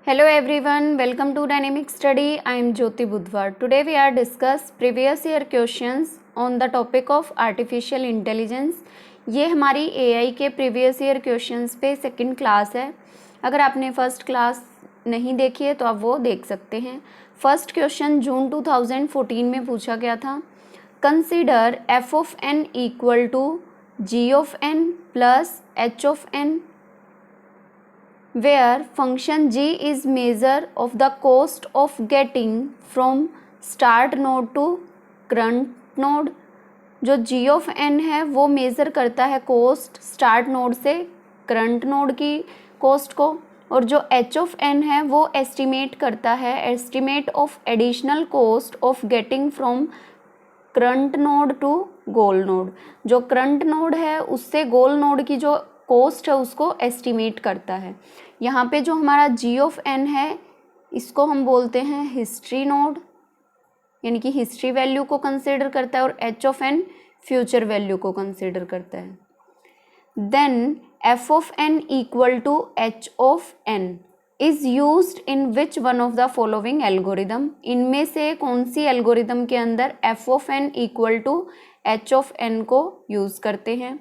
Hello everyone, welcome to Dynamic Study. I am Jyoti Budhwar. Today we are discuss previous year questions on the topic of artificial intelligence. ये हमारी AI के previous year questions पे second class है. अगर आपने first class नहीं देखी है तो आप वो देख सकते हैं. फर्स्ट क्वेश्चन जून 2014 में पूछा गया था. Consider f of n equal to g of n plus h of n where function g is measure of the cost of getting from start node to current node. जो g of n है वो measure करता है coast start node से current node की coast को, और जो h of n है वो एस्टिमेट करता है estimate of additional cost of getting from current node to goal node. जो करंट नोड है उससे गोल नोड की जो कोस्ट है उसको एस्टिमेट करता है. यहाँ पे जो हमारा g of n है इसको हम बोलते हैं हिस्ट्री नोड, यानी कि हिस्ट्री वैल्यू को कंसिडर करता है, और h of n future value को कंसिडर करता है. Then f of n equal to h of n is used in which one of the following algorithm. इनमें से कौन सी एल्गोरिदम के अंदर f of n equal to h of n को use करते हैं.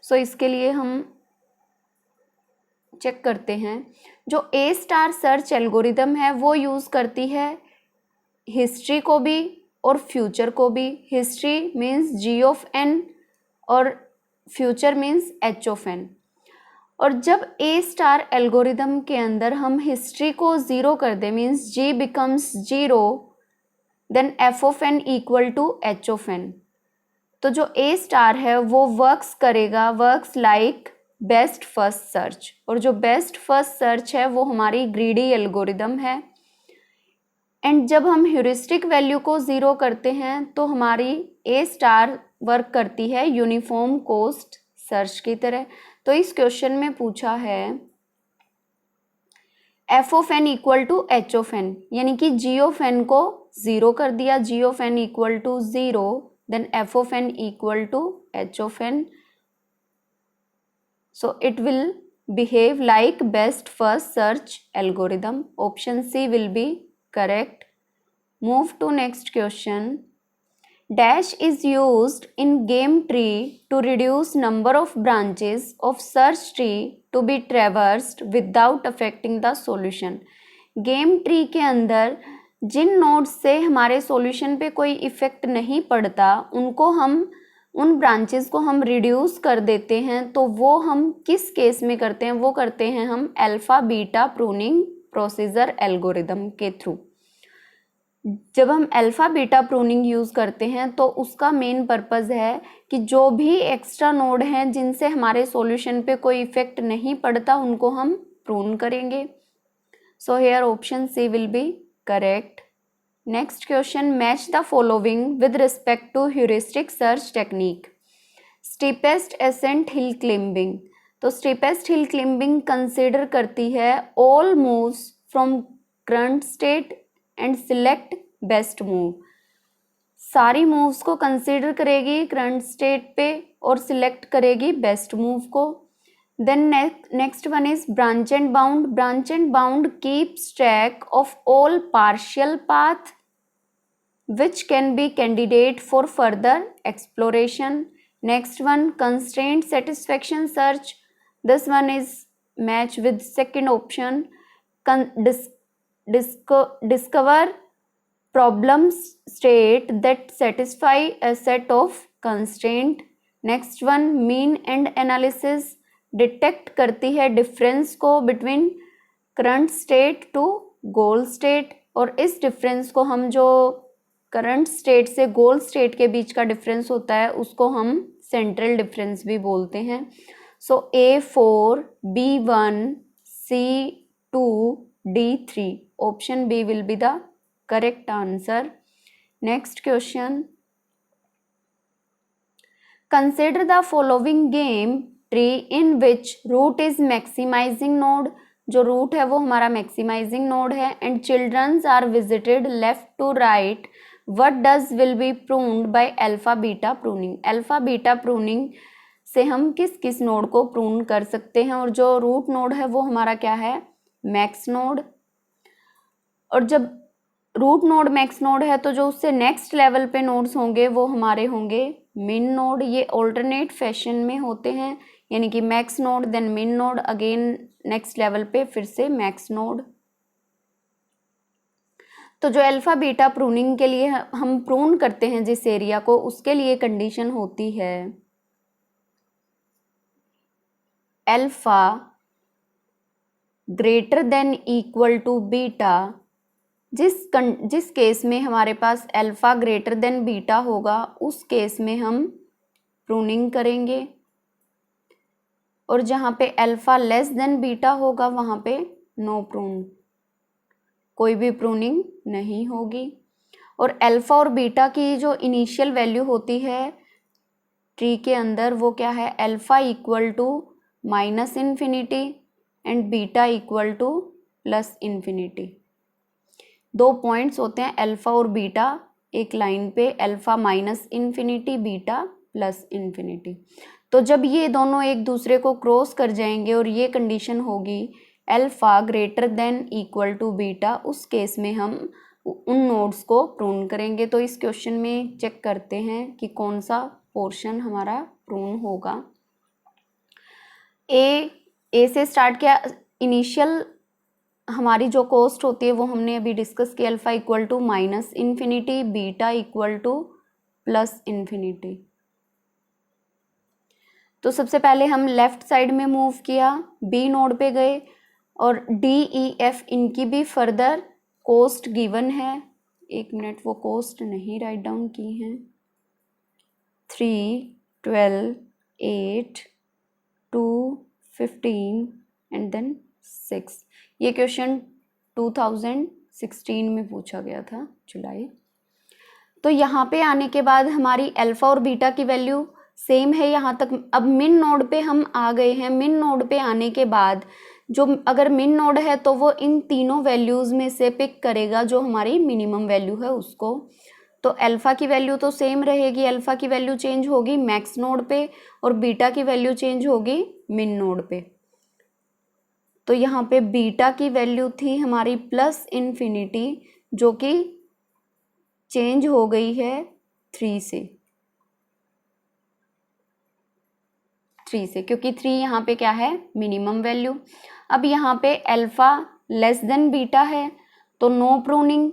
सो इसके लिए हम चेक करते हैं. जो ए स्टार सर्च एल्गोरिदम है वो यूज़ करती है हिस्ट्री को भी और फ्यूचर को भी. History means g of n और future means h of n. और जब ए स्टार एल्गोरिदम के अंदर हम हिस्ट्री को ज़ीरो कर दें means g becomes zero, then f of n equal to h of n. तो जो ए स्टार है वो works like best first search, और जो बेस्ट फर्स्ट सर्च है वो हमारी ग्रीडी एल्गोरिदम है. एंड जब हम ह्यूरिस्टिक वैल्यू को ज़ीरो करते हैं तो हमारी ए स्टार वर्क करती है यूनिफॉर्म कोस्ट सर्च की तरह. तो इस क्वेश्चन में पूछा है f of n equal to h of n, यानी कि g of n को ज़ीरो कर दिया, g of n equal to zero, then f of n equal to h of n. So it will behave like best first search algorithm. Option C will be correct. Move to next question. Dash is used in game tree to reduce number of branches of search tree to be traversed without affecting the solution. Game tree के अंदर जिन nodes से हमारे solution पे कोई effect नहीं पड़ता उन branches को हम रिड्यूस कर देते हैं. तो वो हम किस केस में करते हैं, वो करते हैं हम alpha beta pruning procedure algorithm के थ्रू. जब हम अल्फ़ा बीटा प्रूनिंग यूज़ करते हैं तो उसका मेन पर्पज़ है कि जो भी एक्स्ट्रा नोड हैं जिनसे हमारे सॉल्यूशन पे कोई इफ़ेक्ट नहीं पड़ता उनको हम प्रून करेंगे. So here option C will be correct. Next question, match the following with respect to heuristic search technique. Steepest ascent hill climbing. तो steepest hill climbing consider करती है all moves from current state and select best move. सारी moves को consider करेगी current state पे और select करेगी best move को. Then next one is branch and bound. Branch and bound keeps track of all partial path which can be candidate for further exploration. Next one, constraint satisfaction search. This one is match with second option. Discover problem state that satisfy a set of constraint. Next one, mean and analysis. Detect करती है difference को between current state to goal state, और इस difference को हम जो current state से गोल state के बीच का डिफरेंस होता है उसको हम सेंट्रल डिफरेंस भी बोलते हैं. So A4 B1 C2 D3 option B will be the correct answer. Next question, consider the following game tree in which root is maximising node. जो रूट है वो हमारा मैक्सिमाइजिंग नोड है. And childrens are visited left to right. What does will be pruned by alpha beta pruning. Alpha beta pruning से हम किस किस node को प्रून कर सकते हैं, और जो रूट नोड है वो हमारा क्या है मैक्स नोड. और जब रूट नोड मैक्स नोड है तो जो उससे नेक्स्ट लेवल पे नोड्स होंगे वो हमारे होंगे मिन नोड। ये ऑल्टरनेट फैशन में होते हैं, यानी कि मैक्स नोड देन मिन नोड, अगेन नेक्स्ट लेवल पे फिर से मैक्स नोड। तो जो अल्फा बीटा प्रूनिंग के लिए हम प्रून करते हैं जिस एरिया को, उसके लिए कंडीशन होती है alpha greater than equal to beta. जिस केस में हमारे पास अल्फा ग्रेटर देन बीटा होगा उस केस में हम प्रूनिंग करेंगे, और जहाँ पे अल्फा लेस देन बीटा होगा वहाँ पे नो प्रून, कोई भी प्रूनिंग नहीं होगी। और अल्फा और बीटा की जो इनिशियल वैल्यू होती है ट्री के अंदर वो क्या है, alpha equal to minus infinity and beta equal to plus infinity. दो पॉइंट्स होते हैं अल्फा और बीटा एक लाइन पे, alpha minus infinity, beta plus infinity. तो जब ये दोनों एक दूसरे को क्रॉस कर जाएंगे और ये कंडीशन होगी alpha greater than equal to beta, उस केस में हम उन नोड्स को प्रून करेंगे। तो इस क्वेश्चन में चेक करते हैं कि कौन सा पोर्शन हमारा प्रून होगा। ए से स्टार्ट किया। इनिशियल हमारी जो कॉस्ट होती है वो हमने अभी डिस्कस किया, alpha equal to minus infinity, beta equal to plus infinity. तो सबसे पहले हम लेफ्ट साइड में मूव किया, बी नोड पे गए, और डी ई एफ इनकी भी फर्दर कॉस्ट गिवन है। एक मिनट, वो कॉस्ट नहीं राइट डाउन की हैं। 3, 12, 8, 2, 15 एंड देन 6। ये क्वेश्चन 2016 में पूछा गया था, जुलाई। तो यहाँ पे आने के बाद हमारी अल्फा और बीटा की वैल्यू सेम है यहाँ तक। अब मिन नोड पे हम आ गए हैं। मिन नोड पे आने के बाद जो अगर मिन नोड है तो वो इन तीनों वैल्यूज़ में से पिक करेगा जो हमारी मिनिमम वैल्यू है उसको। तो अल्फा की वैल्यू तो सेम रहेगी, अल्फा की वैल्यू चेंज होगी मैक्स नोड पे, और बीटा की वैल्यू चेंज होगी मिन नोड पे। तो यहाँ पे बीटा की वैल्यू थी हमारी प्लस इन्फिनिटी, जो कि चेंज हो गई है 3 से, क्योंकि 3 यहाँ पे क्या है, मिनिमम वैल्यू। अब यहाँ पे अल्फा लेस देन बीटा है तो नो प्रूनिंग,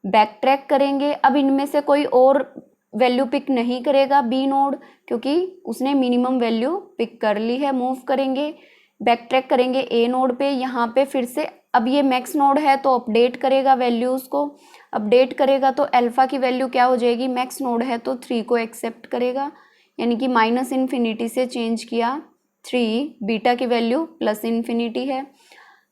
बैक ट्रैक करेंगे। अब इनमें से कोई और वैल्यू पिक नहीं करेगा बी नोड, क्योंकि उसने मिनिमम वैल्यू पिक कर ली है। मूव करेंगे, बैक ट्रैक करेंगे ए नोड पे। यहाँ पे फिर से अब ये मैक्स नोड है तो अपडेट करेगा वैल्यूज़ को, अपडेट करेगा तो अल्फा की वैल्यू क्या हो जाएगी, मैक्स नोड है तो 3 को एक्सेप्ट करेगा, यानी कि माइनस इन्फिनिटी से चेंज किया 3, बीटा की वैल्यू प्लस इन्फिनिटी है।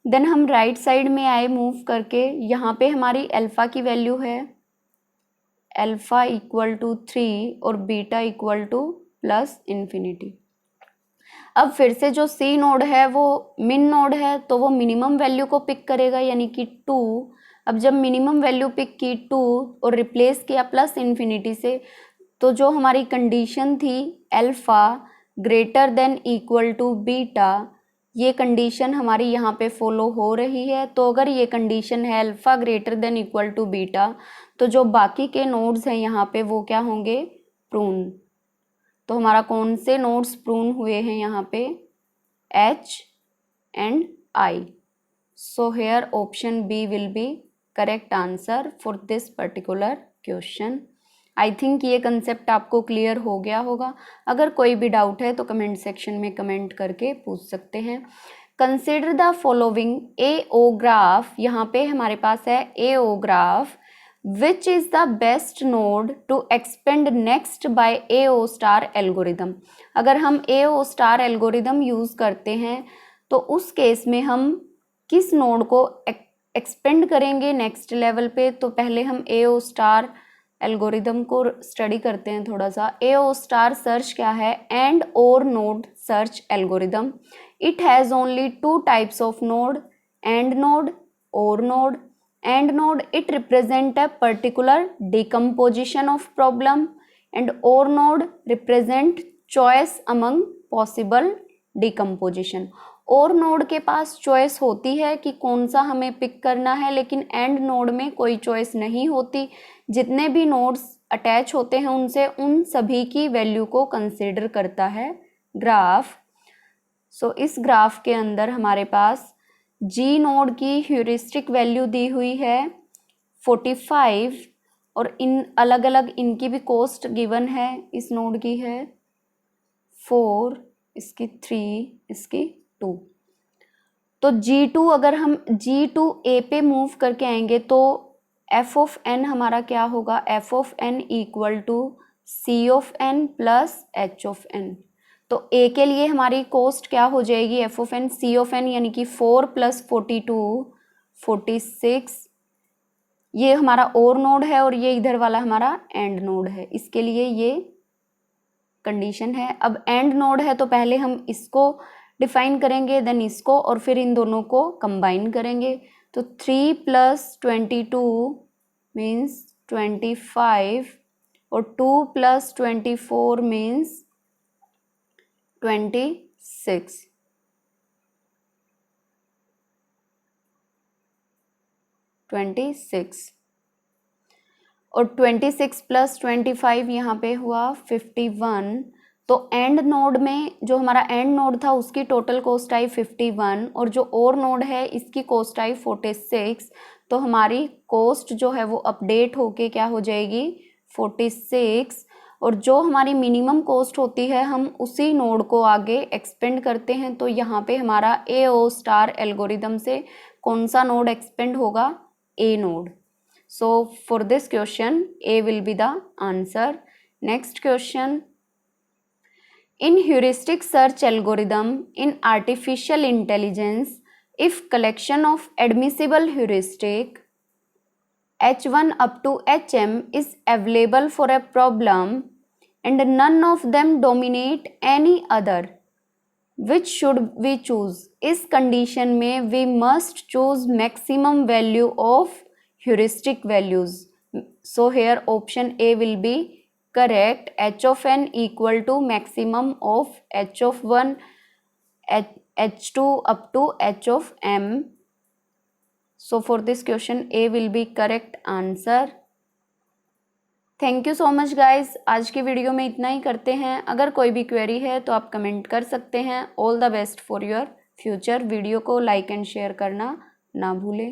देन हम राइट साइड में आए मूव करके, यहाँ पे हमारी अल्फा की वैल्यू है अल्फा इक्वल टू 3 और beta equal to plus infinity. अब फिर से जो सी नोड है वो मिन नोड है तो वो मिनिमम वैल्यू को पिक करेगा, यानी कि 2। अब जब मिनिमम वैल्यू पिक की 2 और रिप्लेस किया प्लस इन्फिनिटी से, तो जो हमारी कंडीशन थी alpha greater than equal to beta, ये कंडीशन हमारी यहाँ पे फॉलो हो रही है। तो अगर ये कंडीशन है alpha greater than equal to beta, तो जो बाकी के नोड्स हैं यहाँ पे वो क्या होंगे, प्रून। तो हमारा कौन से नोड्स प्रून हुए हैं यहाँ पे, H and I। So here option B will be correct answer for this particular question. I think ये कंसेप्ट आपको क्लियर हो गया होगा। अगर कोई भी डाउट है तो कमेंट सेक्शन में कमेंट करके पूछ सकते हैं। Consider the following AO graph, यहाँ पे हमारे पास है AO graph, which is the best node to expand next by AO star algorithm। अगर हम AO star algorithm यूज़ करते हैं तो उस केस में हम किस नोड को एक्सपेंड करेंगे नेक्स्ट लेवल पे। तो पहले हम AO star एल्गोरिदम को स्टडी करते हैं थोड़ा सा। AO स्टार सर्च क्या है, and or node search algorithm. It has only 2 types of node, and node, or node. And node it represent a particular decomposition of problem, and or node represent choice among possible decomposition. Or node के पास choice होती है कि कौन सा हमें pick करना है, लेकिन एंड नोड में कोई चॉइस नहीं होती। जितने भी नोड्स अटैच होते हैं उनसे उन सभी की वैल्यू को कंसीडर करता है ग्राफ। सो इस ग्राफ के अंदर हमारे पास जी नोड की ह्यूरिस्टिक वैल्यू दी हुई है 45 और इन अलग अलग इनकी भी कॉस्ट गिवन है। इस नोड की है 4, इसकी 3, इसकी 2। तो G2 अगर हम G2 A पे मूव करके आएंगे तो f ऑफ n हमारा क्या होगा, f of n equal to C of n plus h of n। तो A के लिए हमारी कॉस्ट क्या हो जाएगी, f of n C of n, यानी कि 4 प्लस 42 46। ये हमारा और नोड है और ये इधर वाला हमारा एंड नोड है, इसके लिए ये कंडीशन है। अब एंड नोड है तो पहले हम इसको डिफाइन करेंगे, देन इसको, और फिर इन दोनों को कंबाइन करेंगे। तो 3 प्लस 22 मीन्स 25 और 2 प्लस 24 मीन्स 26। और 26 प्लस 25 यहाँ पे हुआ 51। तो एंड नोड में जो हमारा एंड नोड था उसकी टोटल कॉस्ट आई 51 और जो और नोड है इसकी कॉस्ट आई 46। तो हमारी कॉस्ट जो है वो अपडेट होके क्या हो जाएगी 46। और जो हमारी मिनिमम कॉस्ट होती है हम उसी नोड को आगे एक्सपेंड करते हैं। तो यहाँ पे हमारा AO स्टार एल्गोरिदम से कौन सा नोड एक्सपेंड होगा, A node. So for this question A will be the answer. Next question. In heuristic search algorithm in artificial intelligence, if collection of admissible heuristic H1 up to HM is available for a problem and none of them dominate any other, which should we choose? इस condition में we must choose maximum value of heuristic values. So here option A will be correct. H of n equal to maximum of H of 1, H2 up to H of m. So for this question A will be correct answer. Thank you so much guys, आज की video में इतना ही करते हैं। अगर कोई भी query है तो आप कमेंट कर सकते हैं। All the best for your future. Video को लाइक एंड शेयर करना ना भूलें।